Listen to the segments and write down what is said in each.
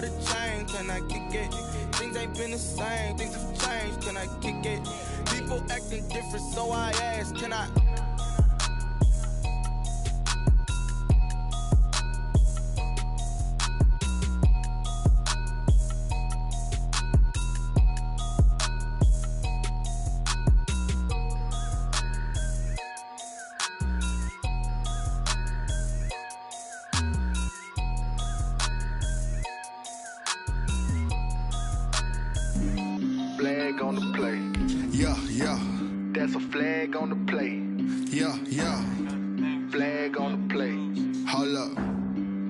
the chain, can I kick it? Things ain't been the same, things have changed, can I kick it? People acting different, so I ask, can I? Flag on the play. Yeah, yeah. That's a flag on the play. Yeah, yeah. Flag on the play. Hold up.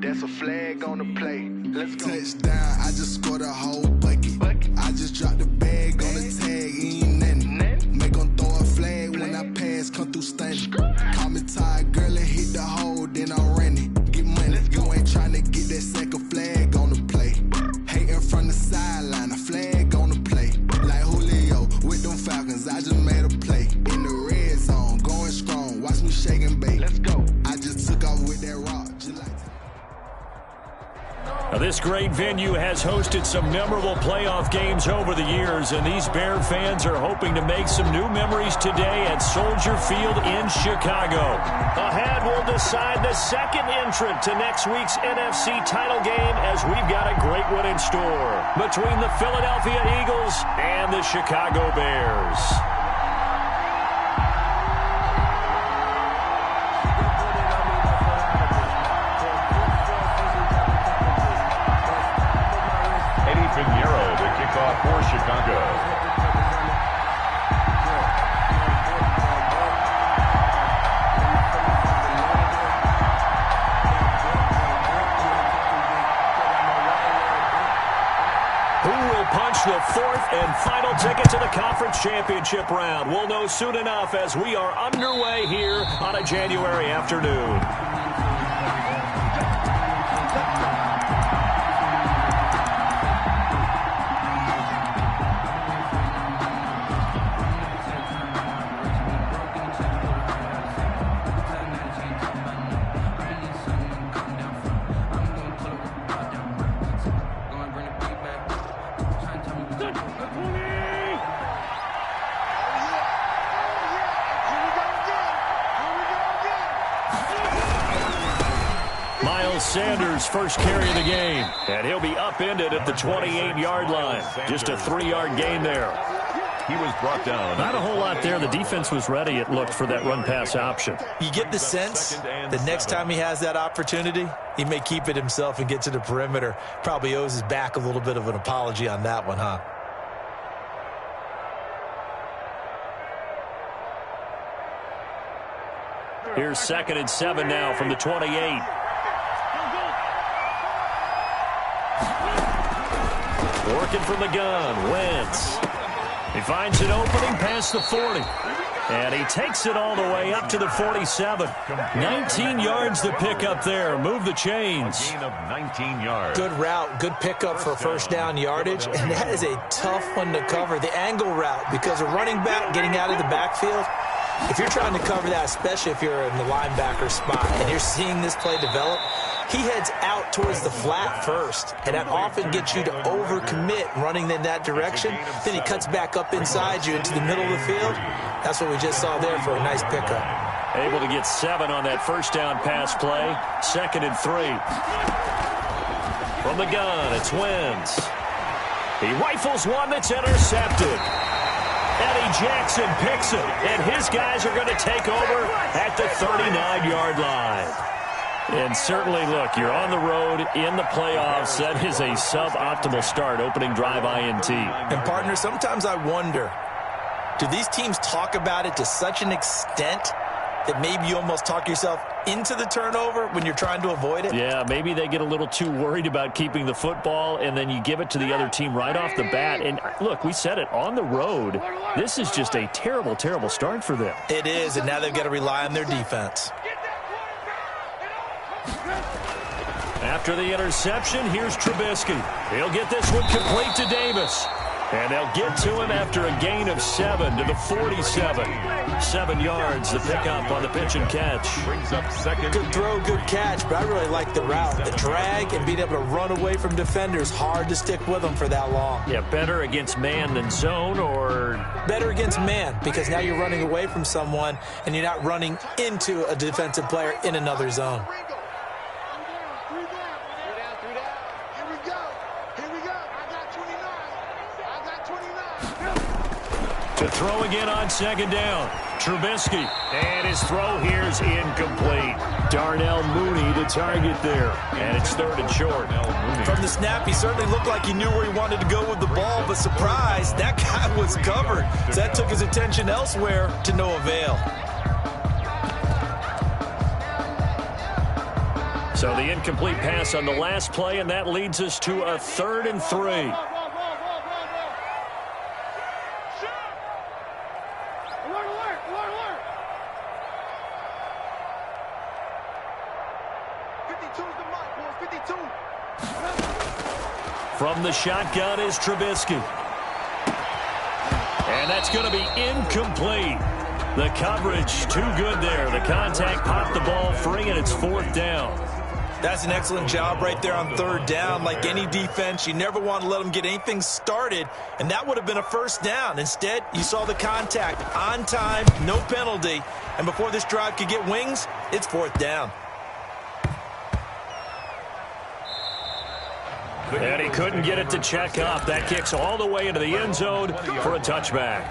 That's a flag on the play. Let's go. Touchdown, I just scored a whole bucket. I just dropped the bag on the tag, ain't nothing. Make 'em throw a flag when I pass, come through stunning. Call me tired, girl, and hit the hole, then I'm running. Get money, you ain't tryna get that second flag on the play. Hating from the sideline, a flag on the play. Like Julio with them Falcons, I just made a play. In the red zone, going strong, watch me shake and bake. Let's go. I just took off with that rock, just like Now, this great venue has hosted some memorable playoff games over the years, and these Bear fans are hoping to make some new memories today at Soldier Field in Chicago. Ahead, we'll decide the second entrant to next week's NFC title game, as we've got a great one in store between the Philadelphia Eagles and the Chicago Bears. For Chicago. Who will punch the fourth and final ticket to the conference championship round? We'll know soon enough as we are underway here on a January afternoon. Sanders' first carry of the game, and he'll be upended at the 28-yard line. Just a 3-yard gain there. He was brought down. Not a whole lot there. The defense was ready, it looked, for that run-pass option. You get the sense the next time he has that opportunity, he may keep it himself and get to the perimeter. Probably owes his back a little bit of an apology on that one, huh? Here's 2nd and 7 now from the 28. Working from the gun, Wentz. He finds an opening past the 40. And he takes it all the way up to the 47. 19 yards to pick up there. Move the chains. A gain of 19 yards. Good route, good pickup for first down yardage. And that is a tough one to cover, the angle route, because a running back getting out of the backfield, if you're trying to cover that, especially if you're in the linebacker spot and you're seeing this play develop, he heads out towards the flat first, and that often gets you to overcommit running in that direction. Then he cuts back up inside you into the middle of the field. That's what we just saw there for a nice pickup. Able to get 7 on that first down pass play. 2nd and 3. From the gun, it's Wentz. He rifles one that's intercepted. Eddie Jackson picks it, and his guys are going to take over at the 39-yard line. And certainly, look, you're on the road in the playoffs. That is a suboptimal start, opening drive INT. And, partner, sometimes I wonder, do these teams talk about it to such an extent that maybe you almost talk yourself into the turnover when you're trying to avoid it? Yeah, maybe they get a little too worried about keeping the football, and then you give it to the other team right off the bat. And, look, we said it, on the road, this is just a terrible, terrible start for them. It is, and now they've got to rely on their defense. After the interception, here's Trubisky. He'll get this one complete to Davis. And they'll get to him after a gain of 7 to the 47. 7 yards, the pickup on the pitch and catch. Brings up second. Good throw, good catch, but I really like the route. The drag and being able to run away from defenders, hard to stick with them for that long. Yeah, better against man than zone, or? Better against man, because now you're running away from someone and you're not running into a defensive player in another zone. To throw again on second down. Trubisky. And his throw here is incomplete. Darnell Mooney, the target there. And it's 3rd and short. From the snap, he certainly looked like he knew where he wanted to go with the ball, but surprise, that guy was covered. So that took his attention elsewhere to no avail. So the incomplete pass on the last play, and that leads us to a 3rd and 3. From the shotgun is Trubisky. And that's going to be incomplete. The coverage too good there. The contact popped the ball free, and it's 4th down. That's an excellent job right there on 3rd down. Like any defense, you never want to let them get anything started, and that would have been a 1st down. Instead, you saw the contact on time, no penalty, and before this drive could get wings, it's 4th down. And he couldn't get it to check up. That kicks all the way into the end zone for a touchback.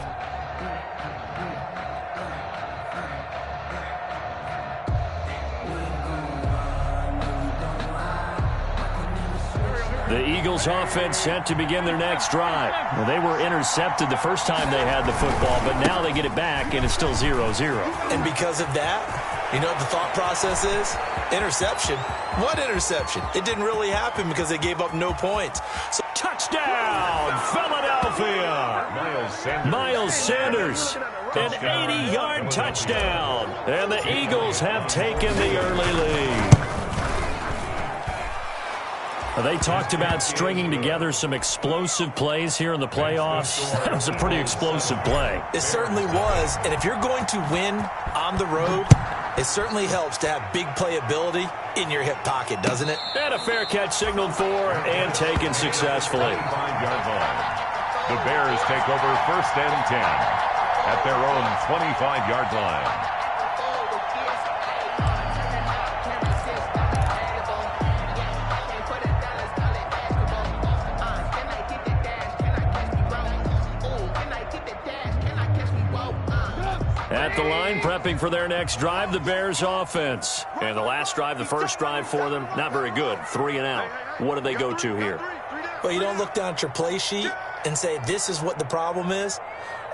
The Eagles offense set to begin their next drive. Well, they were intercepted the first time they had the football, but now they get it back, and it's still 0-0. And because of that, you know what the thought process is? Interception. What interception? It didn't really happen because they gave up no points. So touchdown, Philadelphia! Miles Sanders, an 80-yard touchdown. And the Eagles have taken the early lead. They talked about stringing together some explosive plays here in the playoffs. That was a pretty explosive play. It certainly was. And if you're going to win on the road, it certainly helps to have big playability in your hip pocket, doesn't it? And a fair catch signaled for and taken successfully. 5-yard line. The Bears take over 1st and 10 at their own 25-yard line. At the line, prepping for their next drive, the Bears offense. And the last drive, the first drive for them, not very good. 3 and out. What do they go to here? Well, you don't look down at your play sheet and say, this is what the problem is.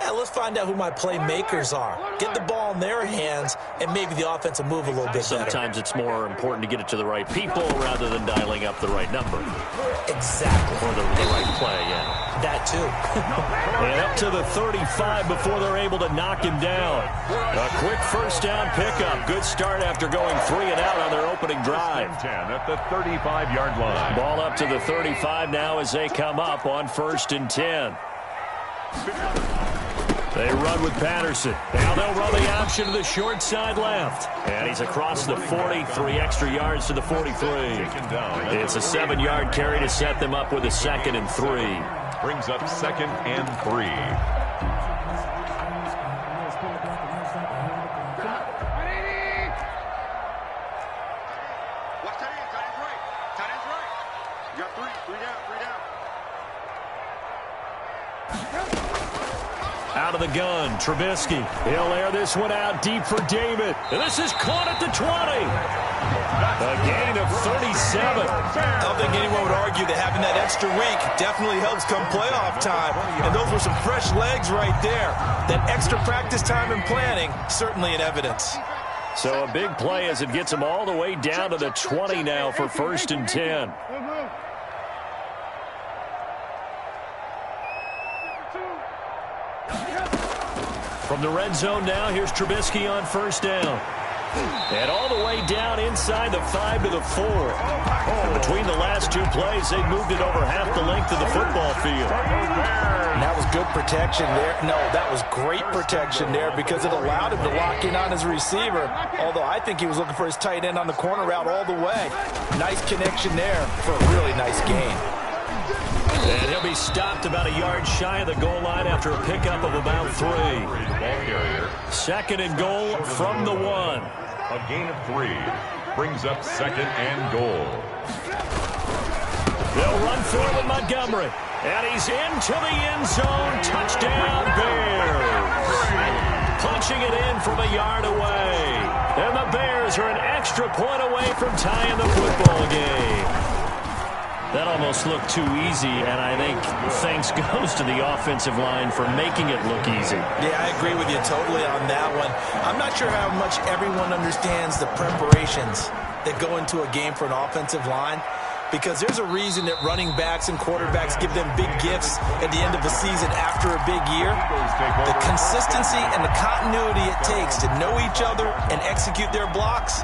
Let's find out who my playmakers are. Get the ball in their hands, and maybe the offense will move a little bit better. Sometimes it's more important to get it to the right people rather than dialing up the right number. Exactly. Or the right play, yeah. That too. And up to the 35 before they're able to knock him down. A quick 1st down pickup. Good start after going 3 and out on their opening drive. 10 at the 35-yard line. Ball up to the 35 now as they come up on 1st and 10. They run with Patterson. Now they'll run the option to the short side left. And he's across the 40, 3 extra yards to the 43. It's a 7-yard carry to set them up with a 2nd and 3. Brings up 2nd and 3. Out of the gun, Trubisky. He'll air this one out deep for David. And this is caught at the 20. A gain of 37. I don't think anyone would argue that having that extra week definitely helps come playoff time. And those were some fresh legs right there. That extra practice time and planning, certainly in evidence. So a big play as it gets them all the way down to the 20 now for 1st and 10. From the red zone now, here's Trubisky on 1st down. And all the way down inside the 5 to the 4. And between the last two plays, they moved it over half the length of the football field. And that was good protection there. No, that was great protection there because it allowed him to lock in on his receiver. Although I think he was looking for his tight end on the corner route all the way. Nice connection there for a really nice gain. And he'll be stopped about a yard shy of the goal line after a pickup of about 3. Second and goal from the 1. A gain of 3 brings up second and goal. They'll run for it with Montgomery. And he's into the end zone. Touchdown, Bears. Punching it in from a yard away. And the Bears are an extra point away from tying the football game. That almost looked too easy, and I think thanks goes to the offensive line for making it look easy. Yeah, I agree with you totally on that one. I'm not sure how much everyone understands the preparations that go into a game for an offensive line, because there's a reason that running backs and quarterbacks give them big gifts at the end of the season after a big year. The consistency and the continuity it takes to know each other and execute their blocks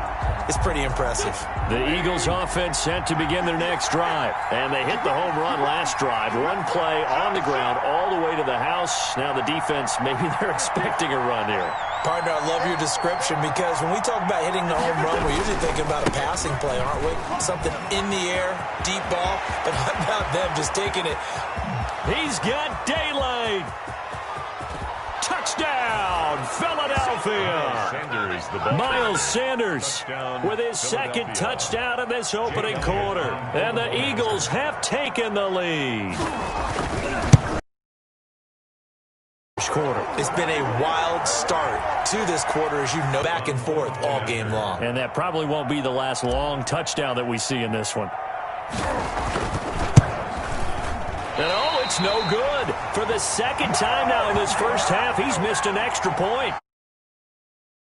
is pretty impressive. The Eagles offense set to begin their next drive. And they hit the home run last drive. One play on the ground all the way to the house. Now the defense, maybe they're expecting a run here. Partner, I love your description because when we talk about hitting the home run, we're usually thinking about a passing play, aren't we? Something in the air, deep ball. But how about them just taking it? He's got daylight. Touchdown, Philadelphia. Miles Sanders with his second touchdown in this opening quarter. And the Eagles have taken the lead. Quarter. It's been a wild start to this quarter, as you know, back and forth all game long. And that probably won't be the last long touchdown that we see in this one. And oh, it's no good. For the second time now in this first half, he's missed an extra point.